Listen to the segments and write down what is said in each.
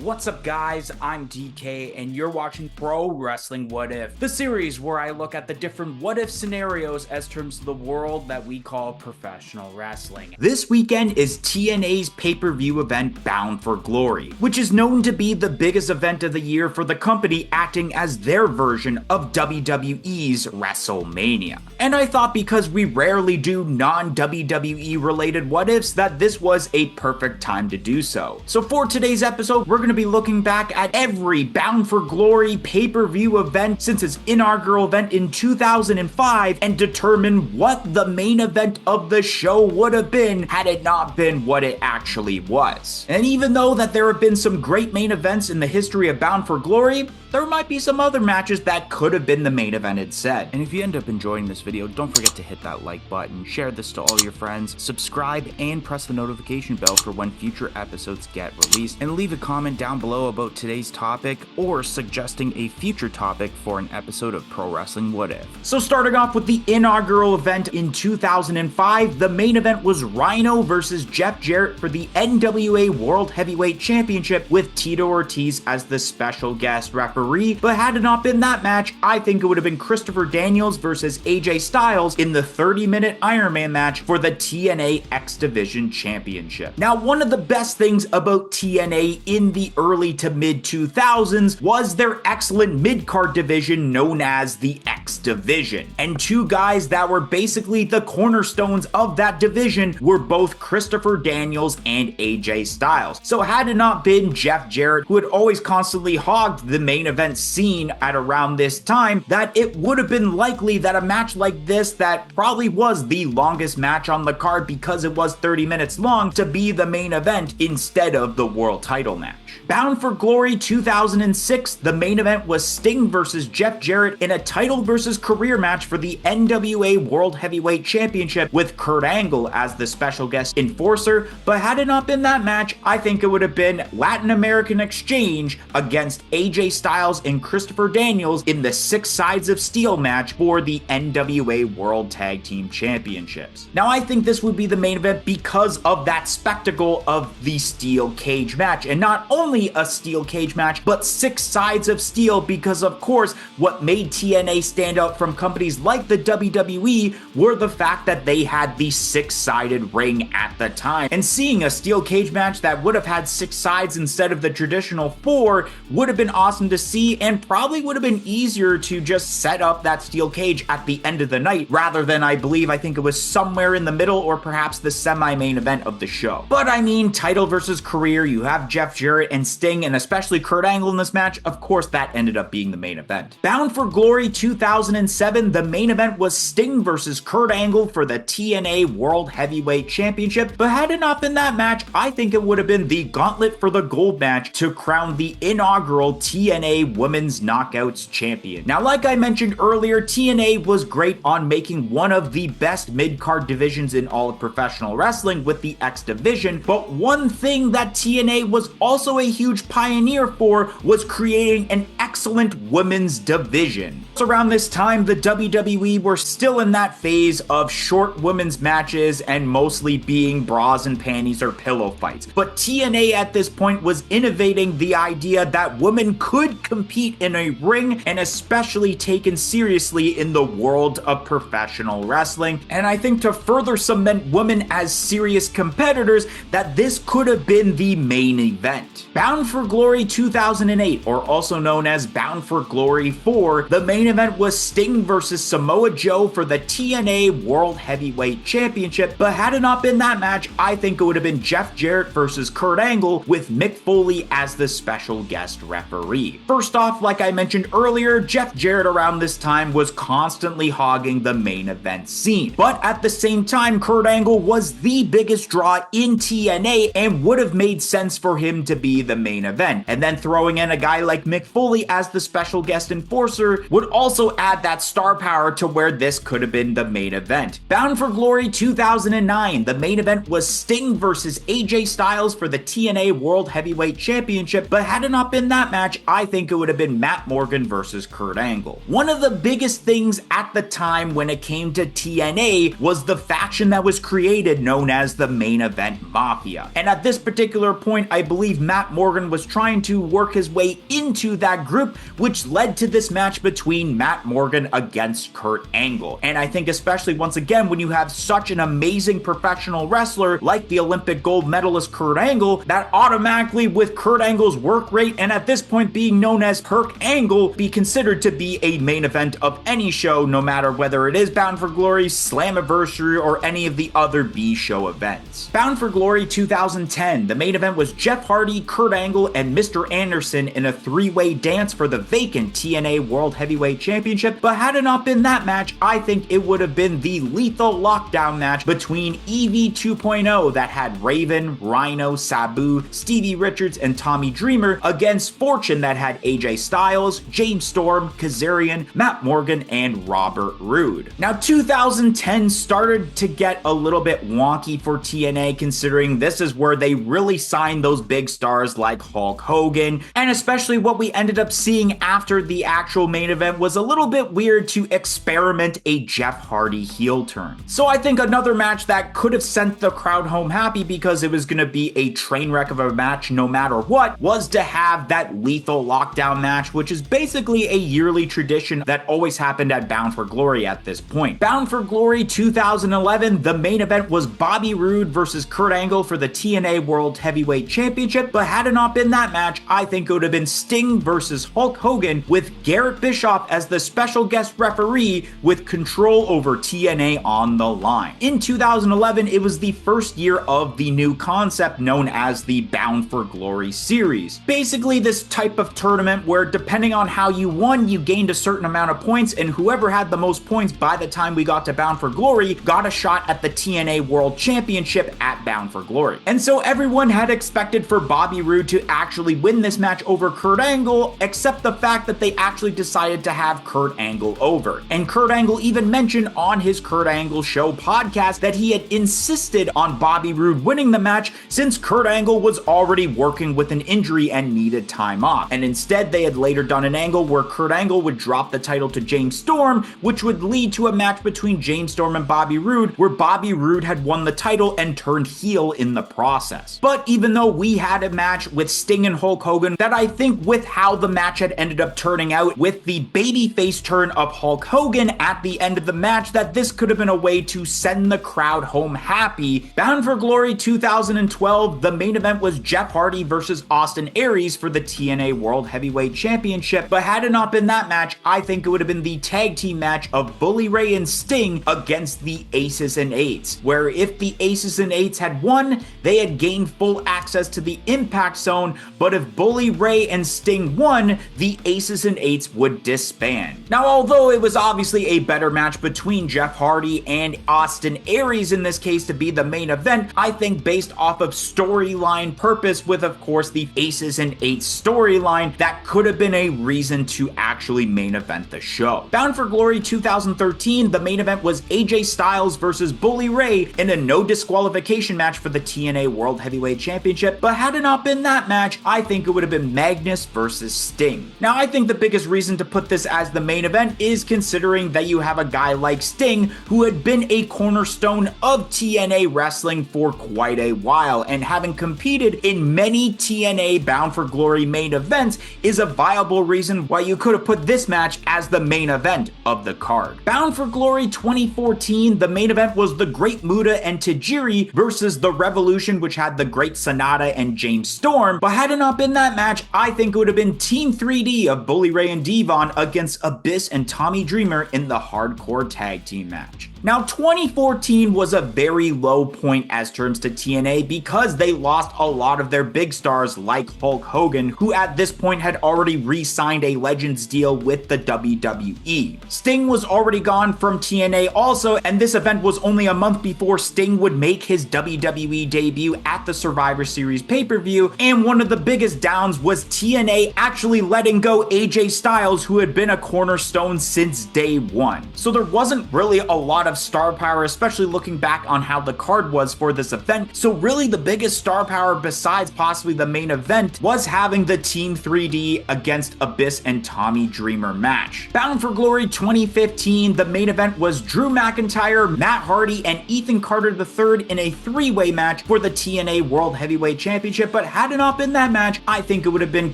What's up, guys? I'm DK, and you're watching Pro Wrestling What If, the series where I look at the different what if scenarios as terms of the world that we call professional wrestling. This weekend is TNA's pay-per-view event Bound for Glory, which is known to be the biggest event of the year for the company, acting as their version of WWE's WrestleMania. And I thought because we rarely do non-WWE related what ifs that this was a perfect time to do so. So for today's episode, we're going to be looking back at every Bound for Glory pay-per-view event since its inaugural event in 2005 and determine what the main event of the show would have been had it not been what it actually was. And even though that there have been some great main events in the history of Bound for Glory, there might be some other matches that could have been the main event instead. And if you end up enjoying this video, don't forget to hit that like button, share this to all your friends, subscribe, and press the notification bell for when future episodes get released, and leave a comment down below about today's topic or suggesting a future topic for an episode of Pro Wrestling What If. So starting off with the inaugural event in 2005, the main event was Rhino versus Jeff Jarrett for the NWA World Heavyweight Championship with Tito Ortiz as the special guest referee. But had it not been that match, I think it would have been Christopher Daniels versus AJ Styles in the 30-minute Iron Man match for the TNA X Division Championship. Now, one of the best things about TNA in the early to mid 2000s was their excellent mid-card division known as the X Division. And two guys that were basically the cornerstones of that division were both Christopher Daniels and AJ Styles. So had it not been Jeff Jarrett, who had always constantly hogged the main event scene at around this time, that it would have been likely that a match like this, that probably was the longest match on the card because it was 30 minutes long, to be the main event instead of the world title match. Bound for Glory 2006, the main event was Sting versus Jeff Jarrett in a title versus career match for the NWA World Heavyweight Championship with Kurt Angle as the special guest enforcer, but had it not been that match, I think it would have been Latin American Exchange against AJ Styles and Christopher Daniels in the Six Sides of Steel match for the NWA World Tag Team Championships. Now, I think this would be the main event because of that spectacle of the steel cage match, and not only a steel cage match, but six sides of steel, because of course what made TNA stand out from companies like the WWE were the fact that they had the six-sided ring at the time. And seeing a steel cage match that would have had six sides instead of the traditional four would have been awesome to see, and probably would have been easier to just set up that steel cage at the end of the night rather than, I think it was somewhere in the middle or perhaps the semi-main event of the show. But I mean, title versus career, you have Jeff Jarrett and Sting, and especially Kurt Angle in this match. Of course, that ended up being the main event. Bound for Glory 2007, the main event was Sting versus Kurt Angle for the TNA World Heavyweight Championship, but had it not been that match, I think it would have been the gauntlet for the gold match to crown the inaugural TNA Women's Knockouts Champion. Now, like I mentioned earlier, TNA was great on making one of the best mid-card divisions in all of professional wrestling with the X Division, but one thing that TNA was also a huge pioneer for was creating an excellent women's division. So around this time, the WWE were still in that phase of short women's matches and mostly being bras and panties or pillow fights. But TNA at this point was innovating the idea that women could compete in a ring and especially taken seriously in the world of professional wrestling. And I think to further cement women as serious competitors, that this could have been the main event. Bound for Glory 2008, or also known as Bound for Glory 4, the main event was Sting versus Samoa Joe for the TNA World Heavyweight Championship, but had it not been that match, I think it would have been Jeff Jarrett versus Kurt Angle with Mick Foley as the special guest referee. First off, like I mentioned earlier, Jeff Jarrett around this time was constantly hogging the main event scene, but at the same time, Kurt Angle was the biggest draw in TNA and would have made sense for him to be the main event. And then throwing in a guy like Mick Foley as the special guest enforcer would also add that star power to where this could have been the main event. Bound for Glory 2009, the main event was Sting versus AJ Styles for the TNA World Heavyweight Championship, but had it not been that match, I think it would have been Matt Morgan versus Kurt Angle. One of the biggest things at the time when it came to TNA was the faction that was created known as the Main Event Mafia. And at this particular point, I believe Matt Morgan was trying to work his way into that group, which led to this match between Matt Morgan against Kurt Angle. And I think especially once again, when you have such an amazing professional wrestler like the Olympic gold medalist Kurt Angle, that automatically with Kurt Angle's work rate and at this point being known as Kurt Angle, be considered to be a main event of any show, no matter whether it is Bound for Glory, Slammiversary, or any of the other B-show events. Bound for Glory 2010, the main event was Jeff Hardy, Kurt Angle, and Mr. Anderson in a three-way dance for the vacant TNA World Heavyweight Championship, but had it not been that match, I think it would have been the Lethal Lockdown match between EV 2.0 that had Raven, Rhino, Sabu, Stevie Richards, and Tommy Dreamer against Fortune that had AJ Styles, James Storm, Kazarian, Matt Morgan, and Robert Roode. Now 2010 started to get a little bit wonky for TNA, considering this is where they really signed those big stars like Hulk Hogan, and especially what we ended up seeing after the actual main event was a little bit weird to experiment a Jeff Hardy heel turn. So I think another match that could have sent the crowd home happy because it was going to be a train wreck of a match no matter what was to have that Lethal Lockdown match, which is basically a yearly tradition that always happened at Bound for Glory at this point. Bound for Glory 2011, the main event was Bobby Roode versus Kurt Angle for the TNA World Heavyweight Championship, but had it not been that match, I think it would have been Sting versus Hulk Hogan with Garrett Bischoff as the special guest referee with control over TNA on the line. In 2011, it was the first year of the new concept known as the Bound for Glory series. Basically this type of tournament where depending on how you won, you gained a certain amount of points, and whoever had the most points by the time we got to Bound for Glory got a shot at the TNA World Championship at Bound for Glory. And so everyone had expected for Bobby Roode to actually win this match over Kurt Angle, except the fact that they actually decided to have Kurt Angle over. And Kurt Angle even mentioned on his Kurt Angle Show podcast that he had insisted on Bobby Roode winning the match since Kurt Angle was already working with an injury and needed time off. And instead they had later done an angle where Kurt Angle would drop the title to James Storm, which would lead to a match between James Storm and Bobby Roode, where Bobby Roode had won the title and turned heel in the process. But even though we had a match with Sting and Hulk Hogan, that I think with how the match had ended up turning out with the babyface turn of Hulk Hogan at the end of the match, that this could have been a way to send the crowd home happy. Bound for Glory 2012, the main event was Jeff Hardy versus Austin Aries for the TNA World Heavyweight Championship, but had it not been that match, I think it would have been the tag team match of Bully Ray and Sting against the Aces and Eights, where if the Aces and Eights had won, they had gained full access to the Impact Zone, but if Bully Ray and Sting won, the Aces and Eights would disband. Now, although it was obviously a better match between Jeff Hardy and Austin Aries in this case to be the main event, I think based off of storyline purpose with, of course, the Aces and Eights storyline, that could have been a reason to actually main event the show. Bound for Glory 2013, the main event was AJ Styles versus Bully Ray in a no disqualification match for the TNA World Heavyweight Championship, but had it not been that match, I think it would have been Magnus versus Sting. Now, I think the biggest reason to put this as the main event is considering that you have a guy like Sting who had been a cornerstone of TNA wrestling for quite a while, and having competed in many TNA Bound for Glory main events is a viable reason why you could have put this match as the main event of the card. Bound for Glory 2014, the main event was the Great Muta and Tajiri versus the Revolution, which had the Great Sonata and James Storm, but had it not been that match, I think it would have been Team 3D of Bully Ray and Devon against Abyss and Tommy Dreamer in the Hardcore Tag Team match. Now, 2014 was a very low point as terms to TNA because they lost a lot of their big stars like Hulk Hogan, who at this point had already re-signed a Legends deal with the WWE. Sting was already gone from TNA also, and this event was only a month before Sting would make his WWE debut at the Survivor Series pay-per-view, and one of the biggest downs was TNA actually letting go AJ Styles, who had been a cornerstone since day one. So there wasn't really a lot of of star power, especially looking back on how the card was for this event. So really the biggest star power besides possibly the main event was having the Team 3D against Abyss and Tommy Dreamer match. Bound for Glory 2015, the main event was Drew McIntyre, Matt Hardy, and Ethan Carter III in a three-way match for the TNA World Heavyweight Championship, but had it not been that match, I think it would have been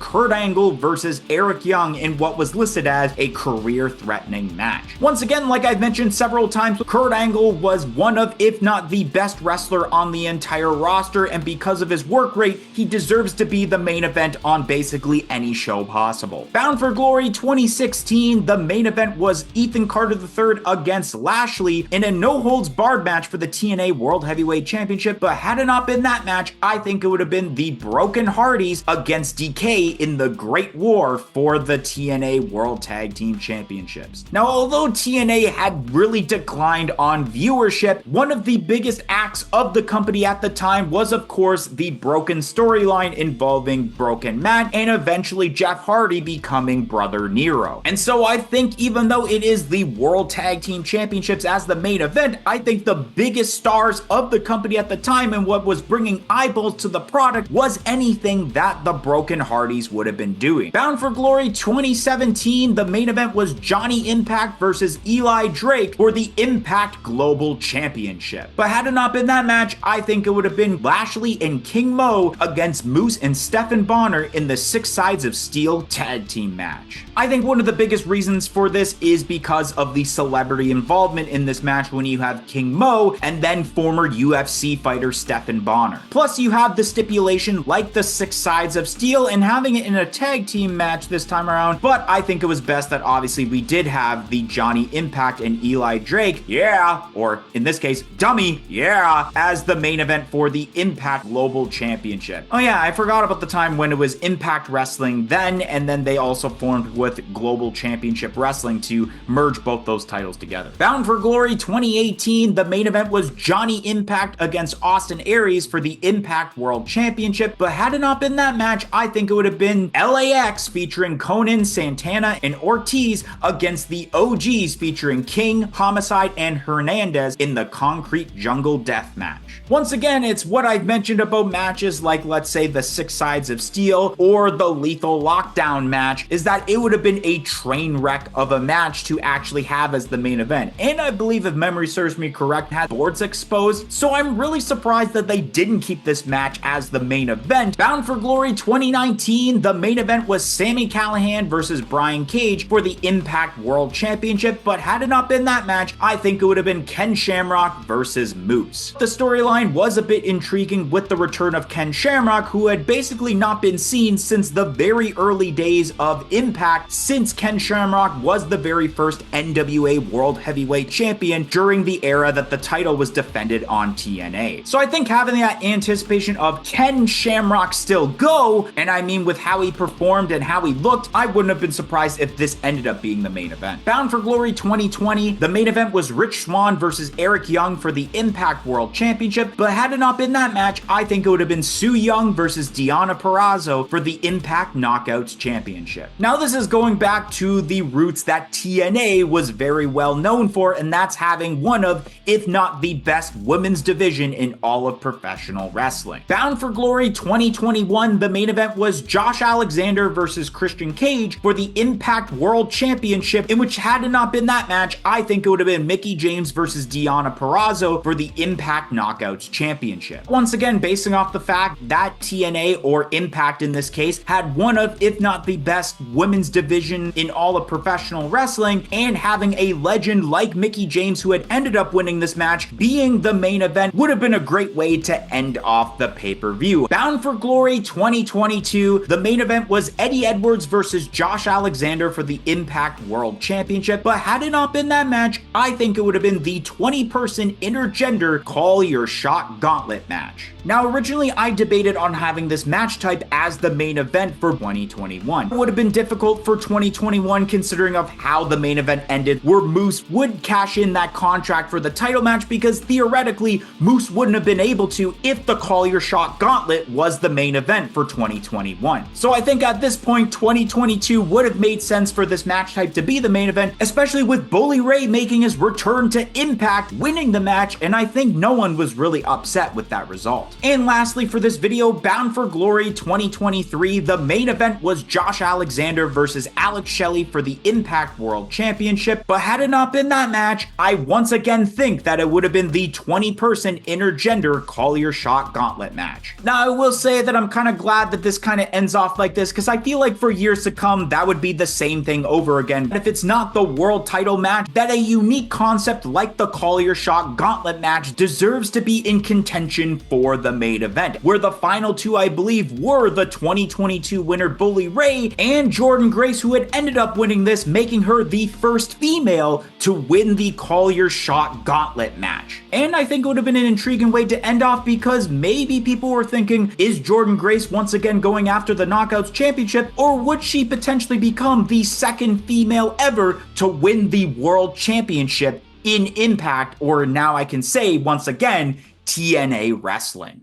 Kurt Angle versus Eric Young in what was listed as a career-threatening match. Once again, like I've mentioned several times, Kurt Angle was one of, if not the best wrestler on the entire roster, and because of his work rate, he deserves to be the main event on basically any show possible. Bound for Glory 2016, the main event was Ethan Carter III against Lashley in a no-holds-barred match for the TNA World Heavyweight Championship, but had it not been that match, I think it would have been the Broken Hardys against DK in the Great War for the TNA World Tag Team Championships. Now, although TNA had really declined on viewership, one of the biggest acts of the company at the time was, of course, the Broken storyline involving Broken Matt and eventually Jeff Hardy becoming Brother Nero. And so I think even though it is the World Tag Team Championships as the main event, I think the biggest stars of the company at the time and what was bringing eyeballs to the product was anything that the Broken Hardys would have been doing. Bound for Glory 2017, the main event was Johnny Impact versus Eli Drake for the Impact Global Championship. But had it not been that match, I think it would have been Lashley and King Mo against Moose and Stephen Bonner in the Six Sides of Steel tag team match. I think one of the biggest reasons for this is because of the celebrity involvement in this match when you have King Mo and then former UFC fighter Stephen Bonner. Plus you have the stipulation like the Six Sides of Steel and having it in a tag team match this time around, but I think it was best that obviously we did have the Johnny Impact and Eli Drake, yeah, or in this case, Dummy, yeah, as the main event for the Impact Global Championship. Oh yeah, I forgot about the time when it was Impact Wrestling then, and then they also formed with Global Championship Wrestling to merge both those titles together. Bound for Glory 2018, the main event was Johnny Impact against Austin Aries for the Impact World Championship, but had it not been that match, I think it would have been LAX featuring Conan, Santana, and Ortiz against the OGs featuring King, Homicide, and Hernandez in the Concrete Jungle Death match. Once again, it's what I've mentioned about matches like, let's say, the Six Sides of Steel or the Lethal Lockdown match, is that it would have been a train wreck of a match to actually have as the main event. And I believe, if memory serves me correct, had boards exposed, so I'm really surprised that they didn't keep this match as the main event. Bound for Glory 2019, the main event was Sami Callihan versus Brian Cage for the Impact World Championship, but had it not been that match, I think it would have been Ken Shamrock versus Moose. The storyline was a bit intriguing with the return of Ken Shamrock, who had basically not been seen since the very early days of Impact, since Ken Shamrock was the very first NWA World Heavyweight Champion during the era that the title was defended on TNA. So I think having that anticipation of Ken Shamrock still go, and I mean with how he performed and how he looked, I wouldn't have been surprised if this ended up being the main event. Bound for Glory 2020, the main event was Rich Swann versus Eric Young for the Impact World Championship, but had it not been that match, I think it would have been Su Yung versus Deonna Purrazzo for the Impact Knockouts Championship. Now this is going back to the roots that TNA was very well known for, and that's having one of, if not the best women's division in all of professional wrestling. Bound for Glory 2021, the main event was Josh Alexander versus Christian Cage for the Impact World Championship, in which had it not been that match, I think it would have been Mickie James versus Deonna Purrazzo for the Impact Knockouts Championship. Once again, basing off the fact that TNA, or Impact in this case, had one of, if not the best women's division in all of professional wrestling, and having a legend like Mickie James, who had ended up winning this match, being the main event would have been a great way to end off the pay-per-view. Bound for Glory 2022, the main event was Eddie Edwards versus Josh Alexander for the Impact World Championship, but had it not been that match, I think it would have been the 20-person intergender Call Your Shot Gauntlet match. Now, originally I debated on having this match type as the main event for 2021. It would have been difficult for for 2021 considering of how the main event ended, where Moose would cash in that contract for the title match because theoretically Moose wouldn't have been able to if the Call Your Shot Gauntlet was the main event for 2021. So I think at this point 2022 would have made sense for this match type to be the main event, especially with Bully Ray making his return to Impact, winning the match, and I think no one was really upset with that result. And lastly for this video, Bound for Glory 2023, the main event was Josh Alexander versus Alex Shelley for the Impact World Championship, but had it not been that match, I once again think that it would have been the 20-person intergender Call Your Shot Gauntlet match. Now I will say that I'm kind of glad that this kind of ends off like this because I feel like for years to come that would be the same thing over again. But if it's not the world title match, that a unique concept like the Call Your Shot Gauntlet match deserves to be in contention for the main event, where the final two I believe were the 2022 winner Bully Ray and Jordynne Grace, who had ended up winning this, making her the first female to win the Call Your Shot Gauntlet match. And I think it would have been an intriguing way to end off because maybe people were thinking, is Jordynne Grace once again going after the Knockouts Championship, or would she potentially become the second female ever to win the World Championship in Impact, or now I can say once again, TNA Wrestling?